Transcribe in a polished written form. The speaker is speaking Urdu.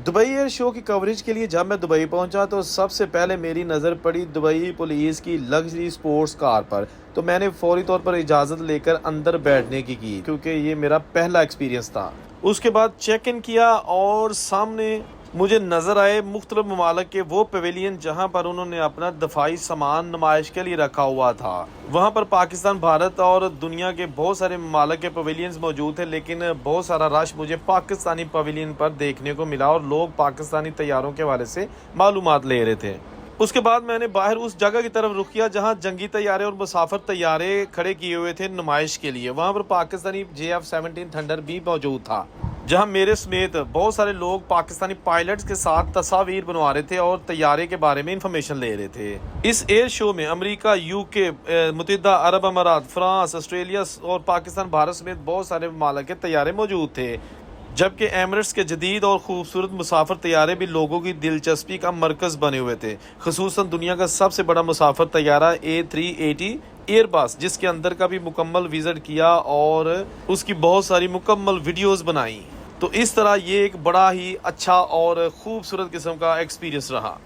دبئی ایئر شو کی کوریج کے لیے جب میں دبئی پہنچا تو سب سے پہلے میری نظر پڑی دبئی پولیس کی لگژری سپورٹس کار پر، تو میں نے فوری طور پر اجازت لے کر اندر بیٹھنے کی کیونکہ یہ میرا پہلا ایکسپیرینس تھا۔ اس کے بعد چیک ان کیا اور سامنے مجھے نظر آئے مختلف ممالک کے وہ پیویلین جہاں پر انہوں نے اپنا دفاعی سامان نمائش کے لیے رکھا ہوا تھا۔ وہاں پر پاکستان، بھارت اور دنیا کے بہت سارے ممالک کے پیویلینز موجود تھے، لیکن بہت سارا رش مجھے پاکستانی پیویلین پر دیکھنے کو ملا اور لوگ پاکستانی طیاروں کے حوالے سے معلومات لے رہے تھے۔ اس کے بعد میں نے باہر اس جگہ کی طرف رخ کیا جہاں جنگی طیارے اور مسافر طیارے کھڑے کیے ہوئے تھے نمائش کے لیے۔ وہاں پر پاکستانی JF-17 تھنڈر بھی موجود تھا، جہاں میرے سمیت بہت سارے لوگ پاکستانی پائلٹس کے ساتھ تصاویر بنوا رہے تھے اور طیارے کے بارے میں انفارمیشن لے رہے تھے۔ اس ایئر شو میں امریکہ، UK، متحدہ عرب امارات، فرانس، آسٹریلیا اور پاکستان، بھارت سمیت بہت سارے ممالک کے طیارے موجود تھے، جبکہ ایمریٹس کے جدید اور خوبصورت مسافر طیارے بھی لوگوں کی دلچسپی کا مرکز بنے ہوئے تھے، خصوصاً دنیا کا سب سے بڑا مسافر طیارہ A380 ایئر بس، جس کے اندر کا بھی مکمل وزٹ کیا اور اس کی بہت ساری مکمل ویڈیوز بنائی۔ تو اس طرح یہ ایک بڑا ہی اچھا اور خوبصورت قسم کا ایکسپیرینس رہا۔